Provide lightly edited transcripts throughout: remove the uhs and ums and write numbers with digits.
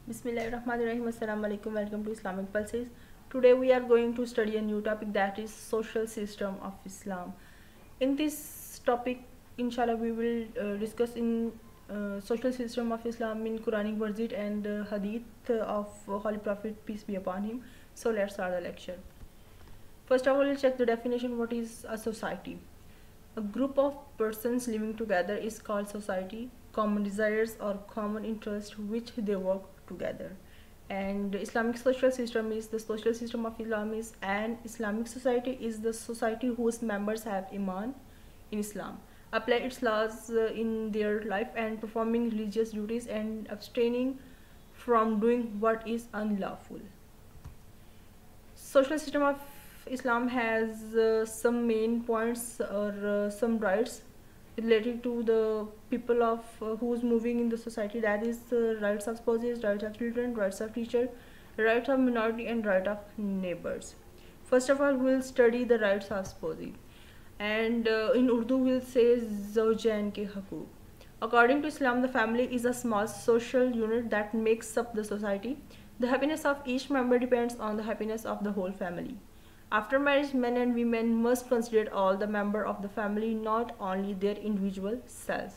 Bismillahirrahmanirrahim. Assalamu alaikum. Welcome to Islamic Pulses. Today we are going to study a new topic, that is social system of Islam. In this topic, inshallah, we will discuss in social system of Islam in Quranic verses and hadith of Holy Prophet, peace be upon him. So let's start the lecture. First of all, we'll check the definition. What is a society? A group of persons living together is called society. Common desires or common interests which they work together. And Islamic social system is, the social system of Islam is, an Islamic society is the society whose members have iman in Islam, apply its laws in their life, and performing religious duties and abstaining from doing what is unlawful. Social system of Islam has some main points or some rights related to the people of who's moving in the society, that is rights of spouses, rights of children, rights of teacher, rights of minority, and right of neighbors. First of all, we'll study the rights of spouses, and in Urdu we'll say zawjain ke haqooq. According to Islam, the family is a small social unit that makes up the society. The happiness of each member depends on the happiness of the whole family. After marriage, men and women must consider all the members of the family, not only their individual selves.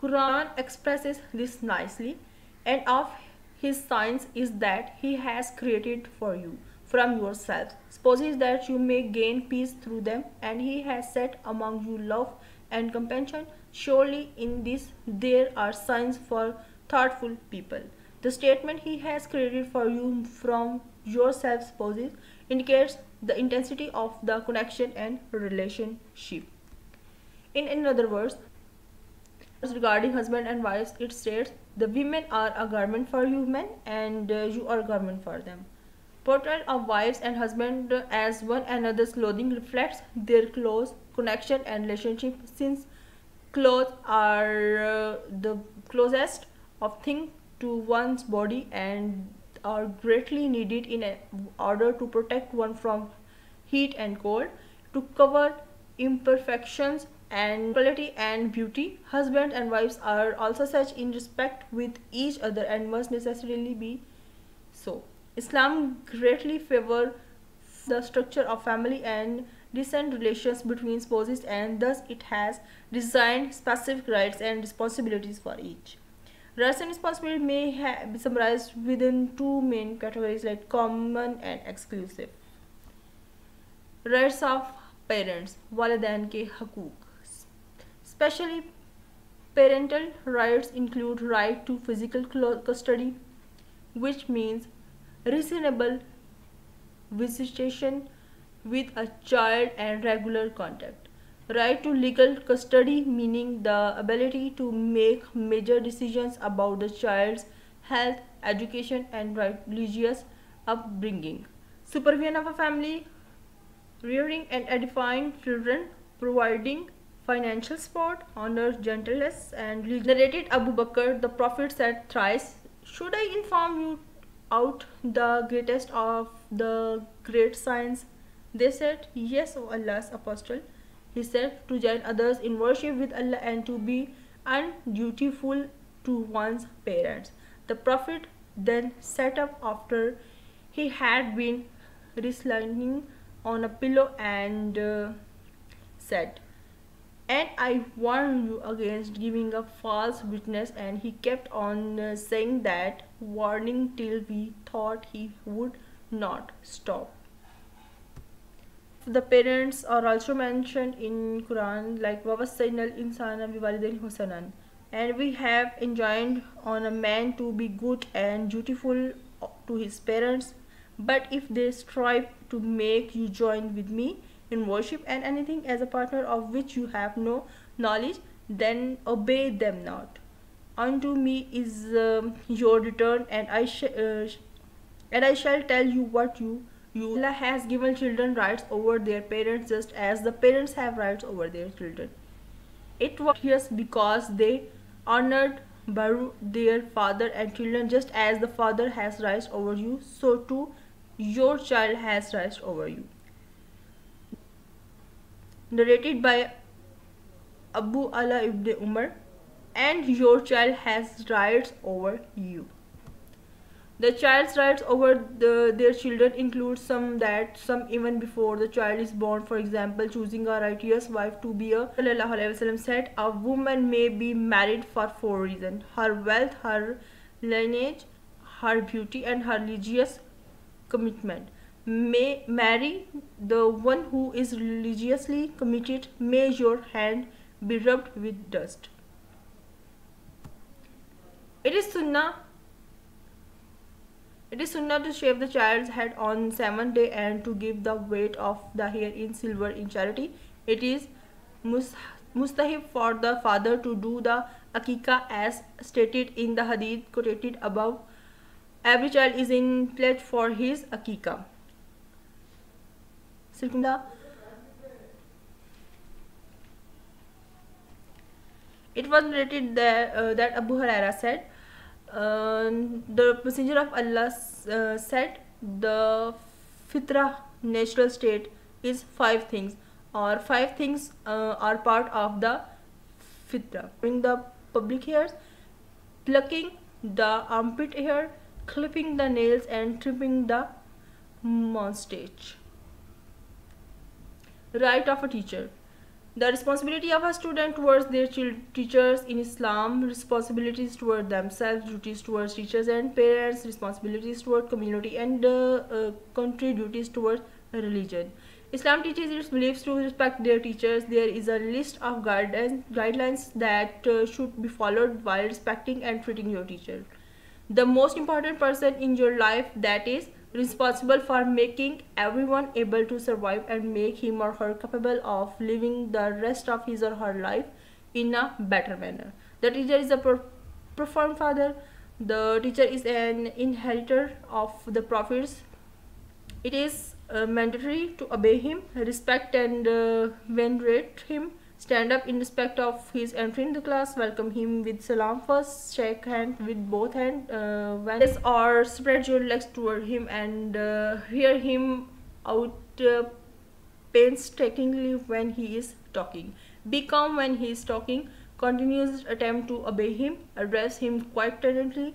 Quran expresses this nicely, and of his signs is that he has created for you from yourselves spouses that you may gain peace through them, and he has set among you love and compassion. Surely in this there are signs for thoughtful people. The statement he has created for you from yourself spouses indicates the intensity of the connection and relationship. In other words, regarding husband and wives, it states the women are a garment for you men, and you are a garment for them. Portrait of wives and husband as one another's clothing reflects their close connection and relationship, since clothes are the closest of thing to one's body and are greatly needed in order to protect one from heat and cold, to cover imperfections and quality and beauty. Husbands and wives are also such in respect with each other and must necessarily be so. Islam greatly favors the structure of family and decent relations between spouses, and thus it has designed specific rights and responsibilities for each. Rights and responsibilities may be summarized within two main categories, like common and exclusive. Rights of parents, walidain ke haqooq. Especially parental rights include right to physical custody, which means reasonable visitation with a child and regular contact. Right to legal custody, meaning the ability to make major decisions about the child's health, education, and religious upbringing. Supervision of a family, rearing and edifying children, providing financial support, honor, gentleness, and narrated Abu Bakr, the Prophet said thrice, "Should I inform you out the greatest of the great signs?" They said, "Yes, O Allah's apostle." He said, "To join others in worship with Allah and to be undutiful to one's parents." The Prophet then sat up after he had been reclining on a pillow and said, "And I warn you against giving a false witness." And he kept on saying that warning till we thought he would not stop. The parents are also mentioned in Quran, like "Wawasainal insana biwalidain husanan," and we have enjoined on a man to be good and dutiful to his parents. But if they strive to make you join with me in worship and anything as a partner of which you have no knowledge, then obey them not. Unto me is your return, and I shall tell you what you. Allah has given children rights over their parents just as the parents have rights over their children. It was yes because they honored their father and children, just as the father has rights over you, so too your child has rights over you. Narrated by Abu Ala ibn Umar, and your child has rights over you. The child's rights over their children include some even before the child is born. For example, choosing a righteous wife to be a. Sallallahu Alaihi Wasallam said, a woman may be married for four reasons: her wealth, her lineage, her beauty, and her religious commitment. May marry the one who is religiously committed. May your hand be rubbed with dust. It is sunnah It is sunnah to shave the child's head on 7th day and to give the weight of the hair in silver in charity. It is mustahib for the father to do the akika as stated in the hadith quoted above. Every child is in pledge for his akika. It was related that Abu Huraira said, the Messenger of Allah said, the fitrah natural state is five things, or five things are part of the fitrah. Trimming the public hairs, plucking the armpit hair, clipping the nails, and trimming the mustache. Right of a teacher. The responsibility of a student towards their teachers in Islam: responsibilities toward themselves, duties towards teachers and parents, responsibilities toward community, and country, duties towards religion. Islam teaches its beliefs to respect their teachers. There is a list of guidelines that should be followed while respecting and treating your teacher. The most important person in your life, that is responsible for making everyone able to survive and make him or her capable of living the rest of his or her life in a better manner. The teacher is a profound father. The teacher is an inheritor of the prophets. It is mandatory to obey him, respect and venerate him. Stand up in respect of his entry in the class. Welcome him with salam first. Shake hand with both hands when or spread your legs toward him and hear him out painstakingly when he is talking. Be calm when he is talking. Continuous attempt to obey him. Address him quite tenderly.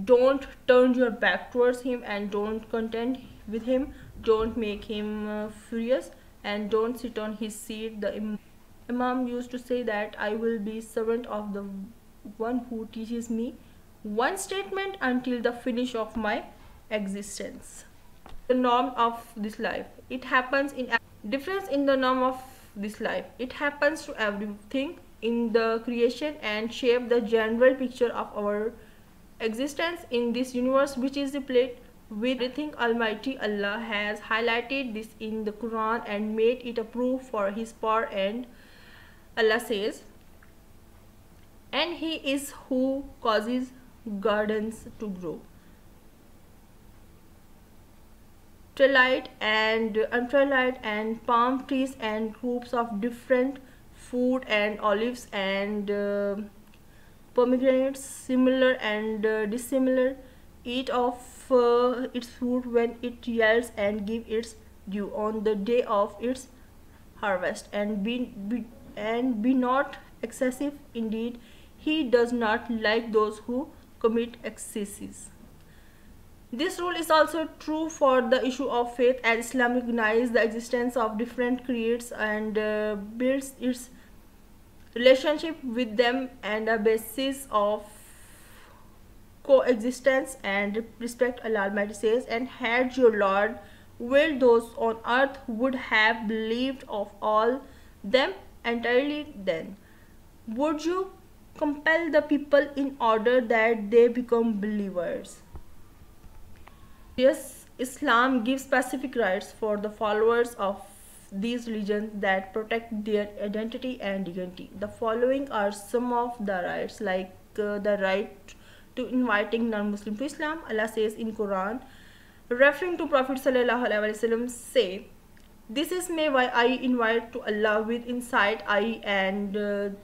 Don't turn your back towards him and don't contend with him. Don't make him furious and don't sit on his seat. The Imam used to say that I will be servant of the one who teaches me one statement until the finish of my existence. The norm of this life. It happens in difference in the norm of this life. It happens to everything in the creation and shape the general picture of our existence in this universe, which is replete with everything. Almighty Allah has highlighted this in the Quran and made it a proof for his power, and Allah says, and he is who causes gardens to grow, trellised and untrellised, and palm trees and groups of different food and olives and pomegranates, similar and dissimilar, eat of its fruit when it yields and give its due on the day of its harvest, and be not excessive. Indeed, he does not like those who commit excesses. This rule is also true for the issue of faith, as Islam recognizes the existence of different creeds and builds its relationship with them and a basis of coexistence and respect. Allah Almighty says, and had your Lord willed, those on earth would have believed of all them entirely. Then would you compel the people in order that they become believers? Yes, Islam gives specific rights for the followers of these religions that protect their identity and dignity. The following are some of the rights, like the right to inviting non-Muslim to Islam. Allah says in Quran, referring to Prophet sallallahu alaihi wasallam, say, this is may why I invite to Allah with insight, I and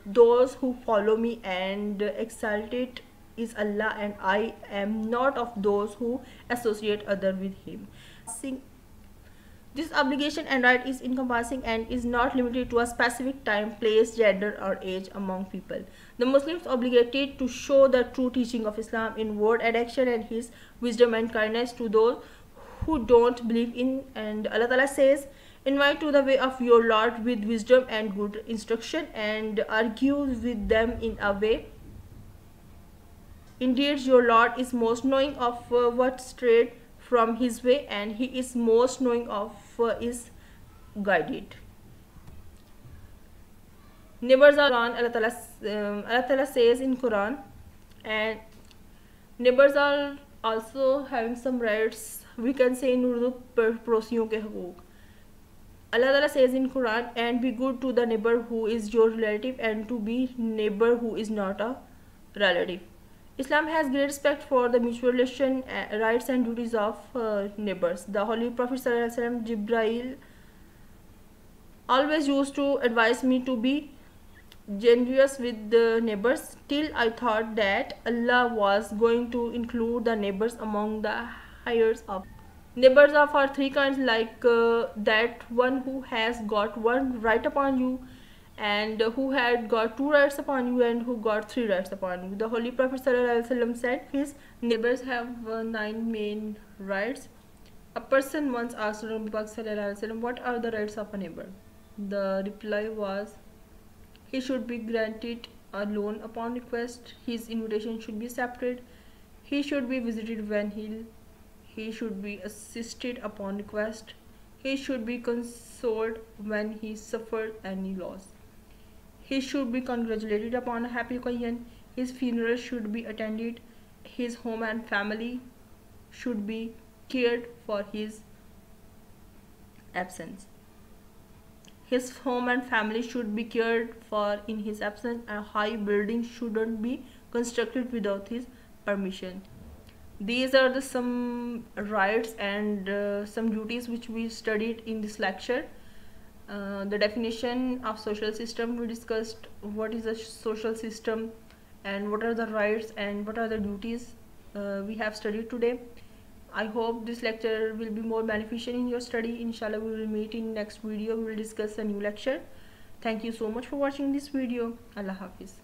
those who follow me, and exalted is Allah, and I am not of those who associate other with him. This obligation and right is encompassing and is not limited to a specific time, place, gender, or age among people. The Muslims obligated to show the true teaching of Islam in word and action and His wisdom and kindness to those who don't believe in. And Allah Ta'ala says, invite to the way of your Lord with wisdom and good instruction, and argue with them in a way. Indeed, your Lord is most knowing of what strayed from His way, and He is most knowing of is guided. Neighbors are Quran. Allah Ta'ala says in Quran, and neighbors are also having some rights. We can say in Urdu, पड़ोसियों के हकूक. Allah Ta'ala says in Quran, and be good to the neighbor who is your relative, and to be neighbor who is not a relative. Islam has great respect for the mutual relation, rights and duties of neighbors. The Holy Prophet ﷺ, Jibreel, always used to advise me to be generous with the neighbors, till I thought that Allah was going to include the neighbors among the heirs of. Neighbors are for three kinds, like that one who has got one right upon you, and who had got two rights upon you, and who got three rights upon you. The Holy Prophet ﷺ said his neighbors have 9 main rights. A person once asked Nabi ﷺ, what are the rights of a neighbor? The reply was, he should be granted a loan upon request, his invitation should be accepted, he should be visited when ill, he should be assisted upon request, he should be consoled when he suffered any loss, he should be congratulated upon a happy occasion, his funeral should be attended, his home and family should be cared for his absence. His home and family should be cared for in his absence, and high buildings shouldn't be constructed without his permission. These are the some rights and some duties which we studied in this lecture. The definition of social system, we discussed what is a social system and what are the rights and what are the duties we have studied today. I hope this lecture will be more beneficial in your study. Inshallah, we will meet in next video. We will discuss a new lecture. Thank you so much for watching this video. Allah Hafiz.